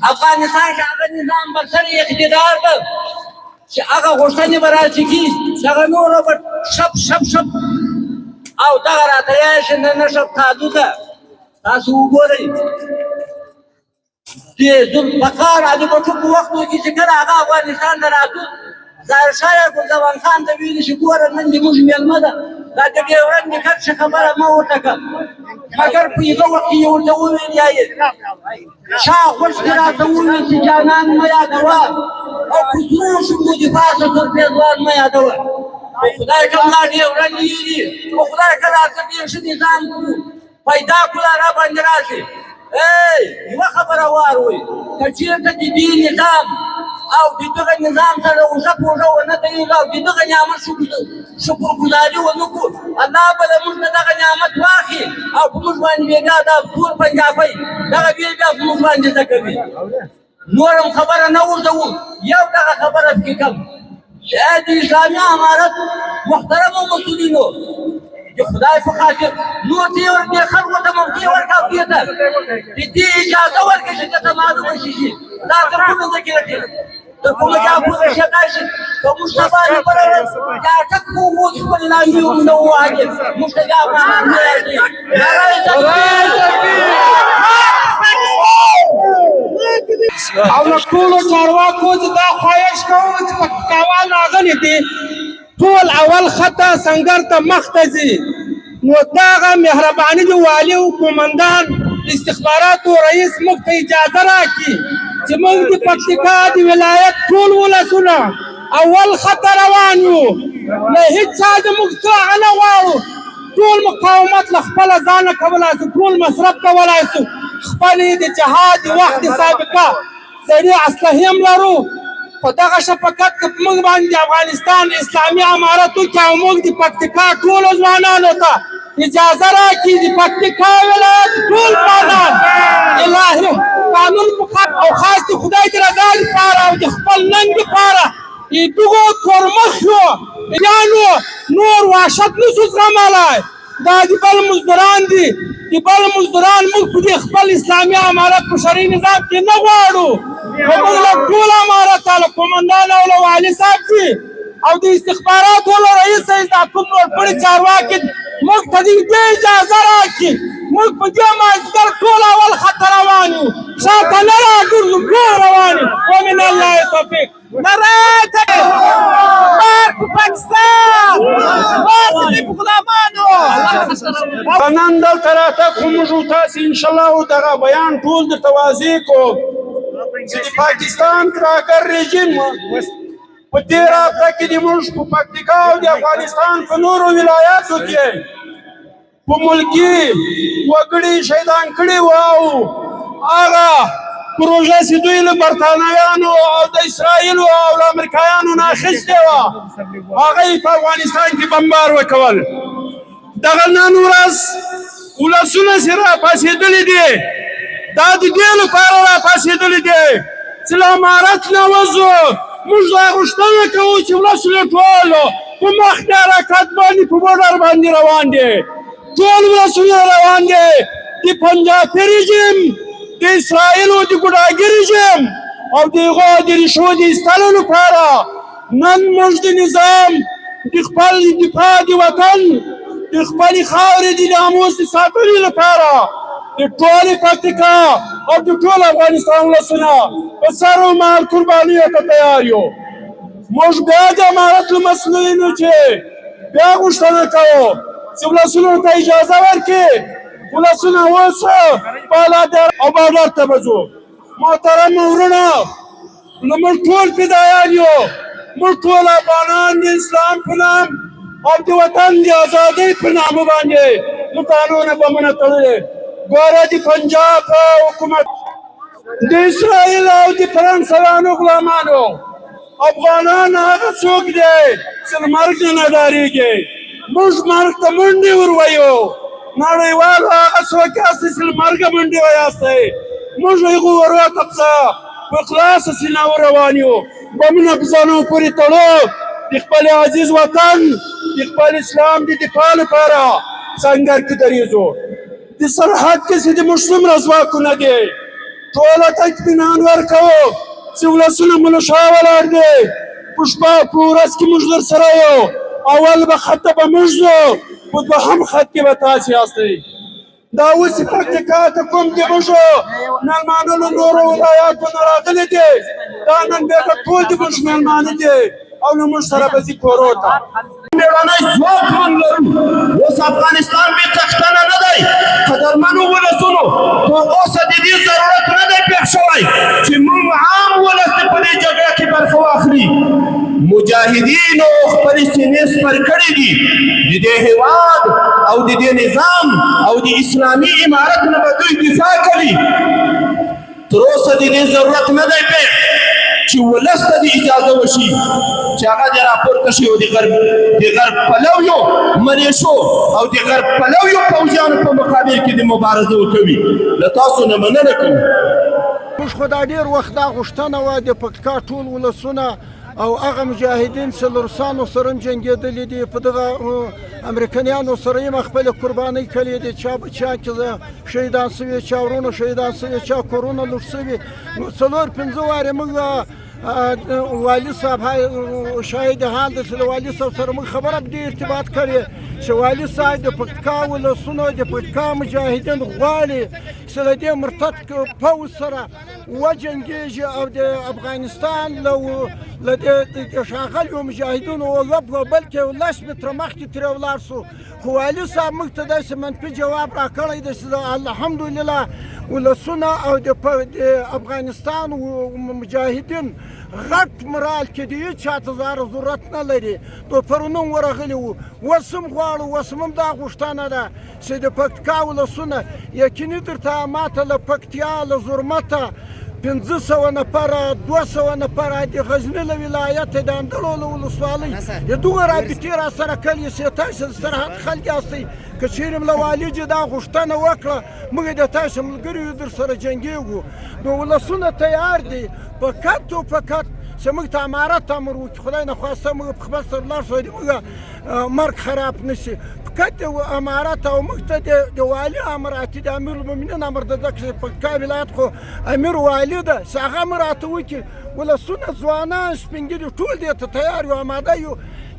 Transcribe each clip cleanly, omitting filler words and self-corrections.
افغانستان کې هغه نظام بر سر اقتدار ده چې هغه غوښتنې به راچکي دغه نوره به شپ شپ شپ او دغه راته یې چې نه شپ تادو ده تاسو وګورئ دې په کار علي بټو په وختو کې چې کله هغه افغانستان ته راتلو ظاهرشاه ګلزمان خان ته ویلي چې ګوره نن دې موږ مېلمه ده دا د ډیورنډ کرښې خبره مه ورته کړه مګر په هغه وخت کې یې ورته وویل یا یې شا خوش دې راته وویل چې جانان مه یادوه او په سرو شونډو دې پاسه تر پېزوان مه یادوه خو خدای که ملا ډیورنډ ویلي خو خدای که راته ډېر ښه نظام کړو پیدا کړو را باندې راشي یوه خبره واورئ که چېرته د دې نظام او د دغه نظام سره اوږه په اوږه ونه درېږو او د دغه نعمت شکرګزاري ونه کړو الله به له موږ نه دغه نعمت واخلي او په موږ باندې بېګا دا تور پنجابۍ دغه بیا په موږ باندې زده کوي نور هم خبره نه ورځوو یو دغه خبره پکې کم چې د اسلامي امارت محترمو مسؤلینو د خدای په خاطر نور دې ورته خلکو ته موقع ورکړه او دې ته د دې اجازه ورکړه چې ته معلومه شي دا تر کومه ځای کې راځي تر کومه ځای پورې شي راشي که موږ سبا نه پرې دا ټک مو خپل لاندې ونه وایي موږ ته دا نه راځي او له ټولو چارواکو دا خواهش کوو چې په کاوال راغلي دي ټول اول خطه سنګر ته مخ ته ځي نو دغه مهرباني د والي او قومندان استخباراتو رئیس موږ ته اجازه راکړي چې موږ د پکتیکا د ولایت ټول ولسونه اول خطه روان یو له هېڅ چا زموږ څه هغه نه غواړو ټول مقاومت له خپله ځانه کولی شو ټول مصرف کولی شو خپلې د جهاد د وخت سابقه زړې اسلحې هم لرو خو دغه شفقت که په موږ باندې د افغانستان اسلامي امارت وکړي او موږ د پکتیکا ټولو ځوانانو ته اجازه راکړي د پکتیکا ولایت ټول ځوانان الهي قانون او خاص د خدای د رضا لپاره او د خپل ننګ لپاره دغو کورمخیو یانو نور وحشت نشو زغملی دا د بل مزدوران دي د بل مزدوران موږ په دې خپل اسلامي امارت په شرعي نظام کې نه غواړو خو موږ له ټول امارت له قومندان او له والي صاحب دي او د استخباراتو له رئیس دا کوم نورپړي چارواکي موږ ته دې اجازه راکړي موږ په دې مازدیګر ټول اول خط روان یو شاته نه راګرځو ټول روان یو ومن الله توفیق نارې پاکستان باندې غلامانو نن دلته راته خو موږ تاسو انشاءالله دغه بیان ټول درته واضح کوو چې د پاکستان تراګر رژیم په دې رابطه کې د موږ په پکتیکا او د افغانستان په نورو ولایاتو کې په ملکي وګړي شهیدان کړي وو او هغه پروژه چې دوی له برتانویانو او د اسرائیلو او له امریکایانو نه اخیستې وه هغه یې په افغانستان کې بمبار وکول دغه نن ورځ ولسونه چې راپاڅېدلي دي دا د دې لپاره راپاڅېدلي دي چې له امارت نه وځو موږ دا غوښتنه کوو چې ولسونه ټول په مخ د حرکت باندې په بورډر باندې روان دي ټول ولسونه روان دي د پنجابي رژیم د اسرائیلو د ګوډاګي رژیم او د هغو د ریښو د ایستلو لپاره نن موږ د نظام د خپل دفاع د وطن د خپلې خاورې د ناموس د ساتنې لپاره د ټولې پکتیکا او د ټول افغانستان ولسونه په سر و مال قربانیو ته تیار یو موږ بیا د امارت له مسؤلینو چې بیا غوښتنه کوو چې ولسونو ته اجازه ورکړي ولسونه اوس بالادر او بارډر ته به محترم وروڼه نو موږ ټول فدایان یو موږ ټول افغانان د اسلام په نام او د وطن د ازادۍ په نامه باندې دوکانونه بمونه تړلي ګوره د پنجاب حکومت د اسرائیل او د فرانسویانو غلامانو افغانان هغه څوک دی چې له مرګ نه نه ډارېږي موږ مرګ ته منډې ورویو نړیوالو هغه څوک یاستئ چې له مرګه منډې ویاستئ موږ هغو ورو ته په خلاصه سینه روان یو بمونه په ځانو پورې تړو د خپل عزیز وطن د خپل اسلام د دفاع لپاره سنګر کې درېږو د سرحد کې چې د موږ څومره ځواکونه دي ټولو ته اطمینان ورکوو چې ولسونه مو له شا ولاړ دي. په شپه په ورځ کې موږ در سره یو. اول به خط ته به موږ ځو، په دوهم خط کې به تاسې یاستئ. دا اوس پکتیکا ته کوم د موږ مېلمانه له نورو ولایاتو نه راغلي دي، دا نن بېرته ټول د موږ مېلمانه دي او له موږ سره به ځي کورو ته. مېړنی ځواک موږ لرو. اوس افغانستان بې څښتنه نه دی. قدرمنو ولسونو تر اوسه د دې ضرورت نه دی پېښ شوی چې موږ عام ولس دې په دې جګړه کې برخه واخلي. مجاهدینو خپلې سینې سپر کړي دي. د دې هېواد او د دې نظام او د اسلامي امارت نه به دوی دفاع کوي. تر اوسه د دې ضرورت نه دی پېښ چې ولس ته د اجازه وشي چې هغه دې راپورته شي او د غرب پلویو ملیشو او د غرب پلویو پوځیانو په مقابل کې د مبارزه وکوي. له تاسو نه مننه کوو. موږ خو دا ډېر وخت دا غوښتنه وه د پکتیکا ټول ولسونه او هغه مجاهدین چې له روسانو سره هم جنګېدلي دي، په دغه امریکنیانو سره هم خپلې قربانۍ کړې دي. چا بچیان چې شهیدان سوي، چا ورونه شهیدان سوي، چا کورونه لوټ سوي. نو 4-5 وارې موږ والي صاحب شاهد حال دی چې له والي صاحب سره موږ خبره دې ارتباط کړې چې والي صاحب د پکتیکا ولسونو د پکتیکا مجاهدین غواړي چې له دې مرتد پوځ سره وجنګېږي او د افغانستان له دې ښاغلیو مجاهدینو بلکې 10 متره مخکې ترې ولاړ سو. خو والي صاحب موږ ته داسې منفي جواب راکړی دی چې الحمدلله ولسونه او د افغانستان مجاهدین غټ مرال کې دی، هېڅ چاته ضرورت نه لري. توپرونه هم ورغلي وو. اوس هم غواړو، اوس هم دا غوښتنه ده چې د پکتیکا ولسونه یقیني درته ماته له پکتیا له زرمته 500 نفره 200 نفره د غزني له ولایته د اندړو له ولسوالۍ د دغه رابطې را سره کلي چې تاسو د سرحد خلک یاستئ. که چېرې له والي جي دا غوښتنه وکړه موږ د تاسو ملګریو در سره جنګېږو. نو ولسونه تیار دي فقط او فقط چې موږ ته امارت امر وکړي. خدای نخواسته موږ په خپل سر ولاړ شو موږ مرګ خراب نه شي. فقط د امارت او موږ ته د والي امر اتي د امیرالمؤمنین امر د ځکه چې پکتیکا ولایت خو امیر والي ده چې هغه امر راته وکړي. ولسونه ځوانان سپین ږیري ټول دې ته تیار یو اماده یو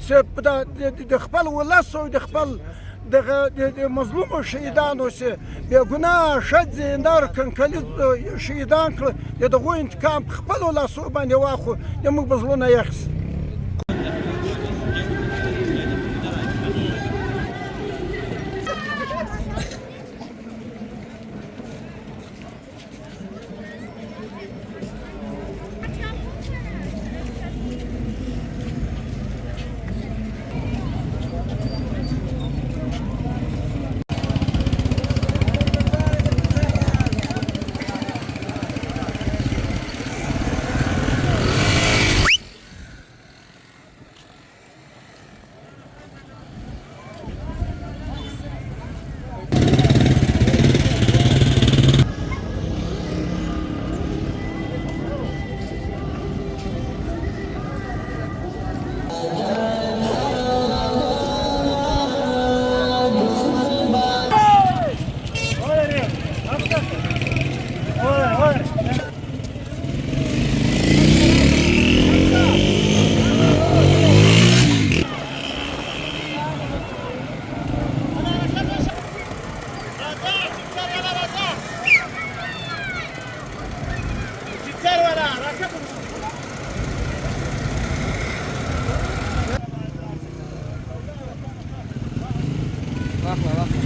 چې د خپل ولس او د خپل د مظلومو شهیدانو چې بېګناه ښځې نر کنکلي شهیدان کړه د دغو انتقام په خپلو لاسو باندې واخلو زموږ به زړونه یخ شي. واخله